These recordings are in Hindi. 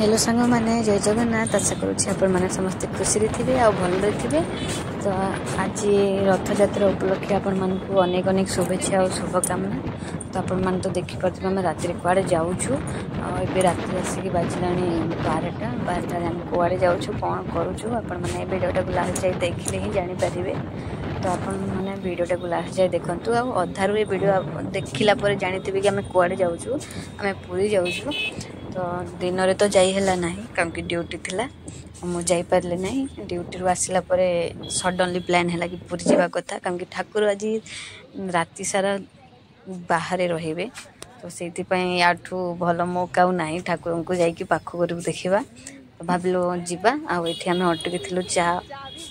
हेलो सांग मैंने जय जगन्नाथ आशा करुँचे समस्ते खुशी थे आ भल थे। तो आज रथ यात्रा उपलक्षे आपण मानक अनेक अनेक शुभेच्छा और शुभकामना। तो आपण मान तो देखिपे आम राति कुआड़े जाऊँ ए राति आसिक बाजिला 12टा आम कुआड़े जाऊँ कौन करुँ आपण मैंने भिडियोटा को लास्ट जाए देखिले ही जानीपारे। तो आपण मैंने भिडियोटा को लास्ट जाए देखूँ आधारू ये भिडियो देखला जानी कि आम कुआड़े जाऊँ आम पुरी जाऊँ। तो दिन में तो जाइला ना कहीं ड्यूटी थिला मुझे जापारे ना ड्यूटी रू आसला सडनली प्लान है कि पुरी जावा कथा कहीं ठाकुर आज राति सारा बाहर रे। तो से याठू भल मौका ना ठाकुर को जाकि पाखक देखा। तो भाविलु जीवा आठ आम अटकी थी चा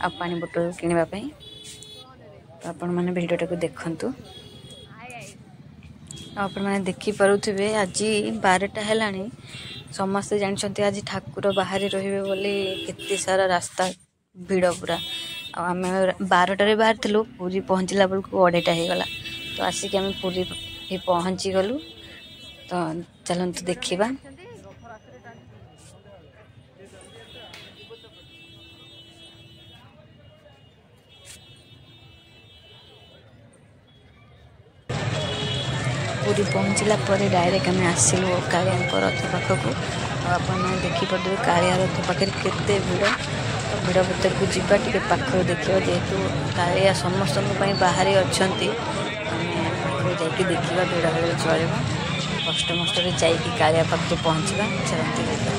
आ पानी बोतल किनापी। तो आपण मैंने भिडियोटा को देखु आपण मैंने देखिपे आज 12टा है समस्ते जानते आज ठाकुर बाहर रे बोली केते सारा रास्ता भिड़ पूरा आम 12टारे बाहर थिलु पूरी पहुँचला बेलू 2:30 होगला। तो आसिक आम पूरी पहुँची गलु। तो चलते देखा पूरी पहुँचला डायरेक्ट आम आसिलु कालिया रथ पाखक। आपने देखिपे कालिया रथ पाखे केते भिड़। तो भिड़ भर को जीवा टे पाख देखा जेहेतु कालिया समस्त बाहर अच्छा आम जाकि देखा भिड़ भिड़ चल कष्ट मस्ट जाकि कालिया पाख पहुँचा। चलते देखा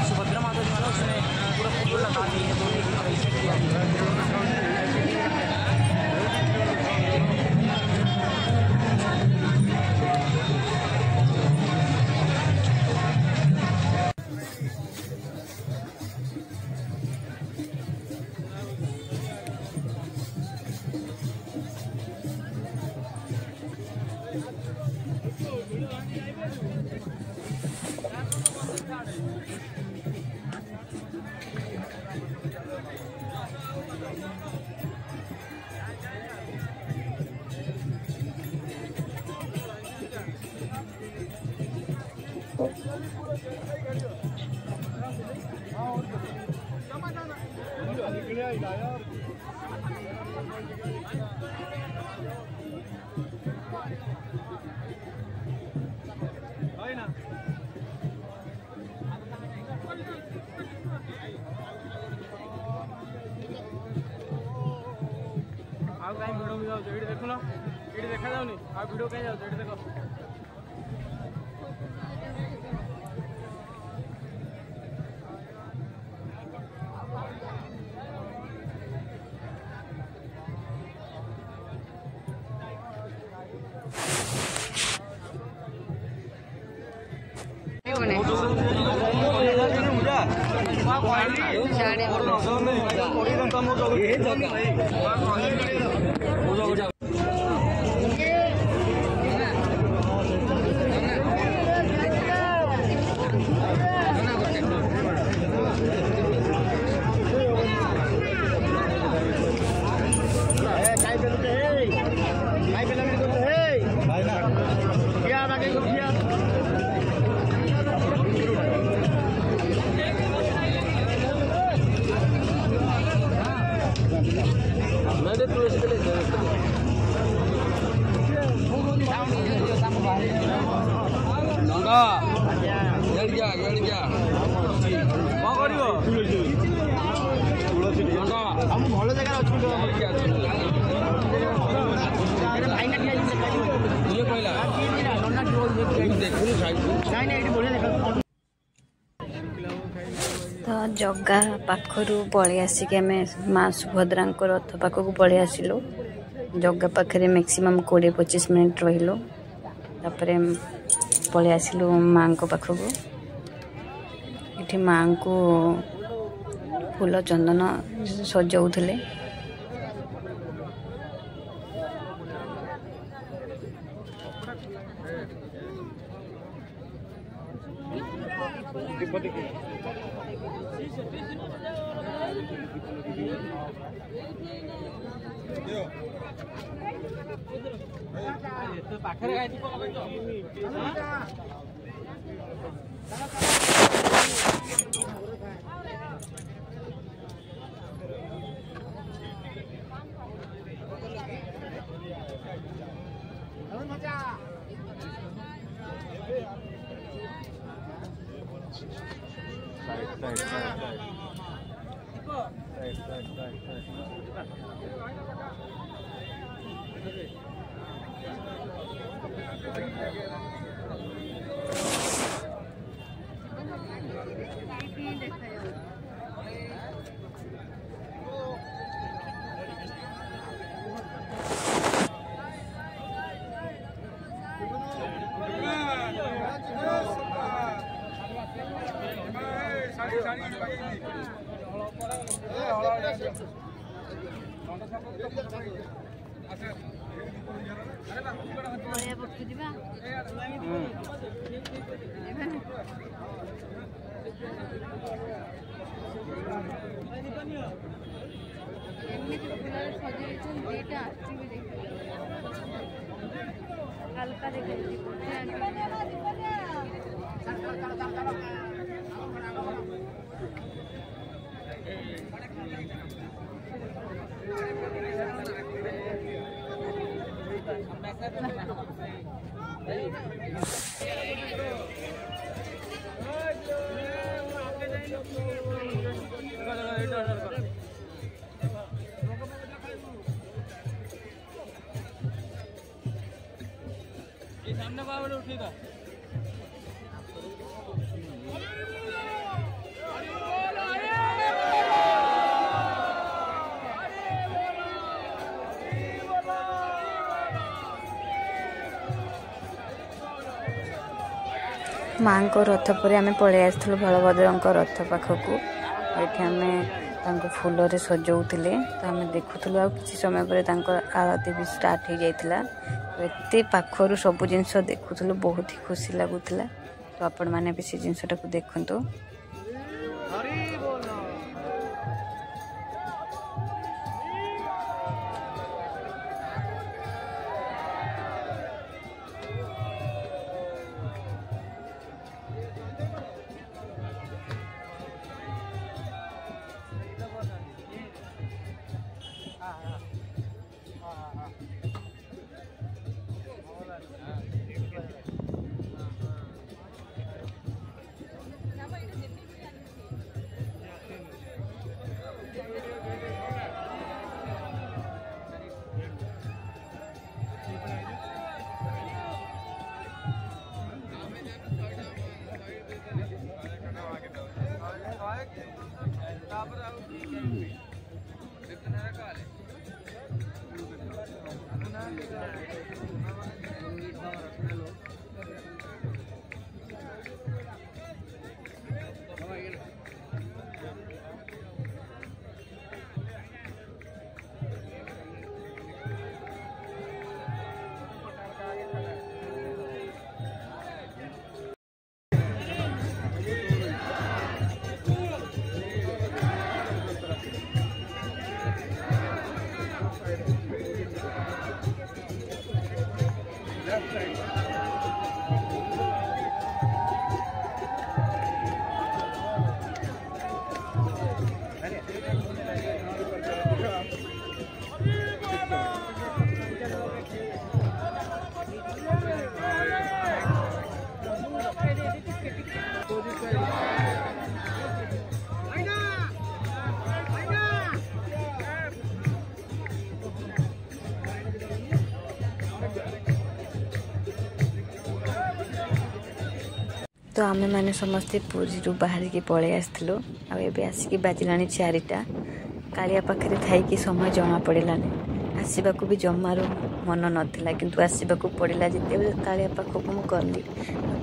सुभद्रा माता जी वाला उसमें पूरा फूल लगा दिए देखुन ये देखा जाऊनी आ वीडियो कहीं जाऊ देखो भल जगह तो जगह पाखर पलि आसिक आम माँ सुभद्रा रथ पाखक पलि आसिलु। जगह पाखे मैक्सिमम 20-25 मिनट रहिलु। तापर पलि आसिलु माँ को पाखक। ये माँ को फूल चंदन सजाऊले। ପାଖରେ ଗାଇଥିବ हल्का सामने को आवड़े उठेगा माँ को रथ पर आम पलि आसलु बलभद्र रथ पाखक ये आम फूल सजाऊले तो आम देखुलु आ कि समय पर आरती भी स्टार्ट हो जाता एत पाखर सब जिनस देखुलु बहुत ही खुशी लगुला तो आपण मैंने भी से जिनटा को देखु। तो आम मैंने समस्ते पुरी बाहर की पलि आसलु आसिक बाजिला 4टा कालिया पाखे थी समय जना पड़ानी आसवाक भी जमार मन नाला किंतु आसवाक पड़ा जिते कालिया पाखक मु गली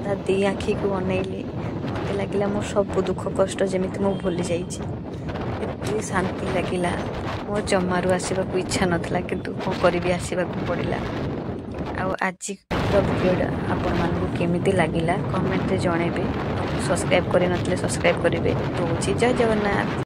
ता दी आखि को अनैली मत लगे मो सब दुख कष्ट जमी मु भूली जाइए शांति लगिला मो जमारू आसवाक इच्छा नाला किंतु कौन करी आसवाक पड़ा आज भिडियोटा आपण मानू केमिति लागिला कमेंट रे जणेबे। सब्सक्राइब करि नथले सब्सक्राइब करिवे। तो जय जगन्नाथ।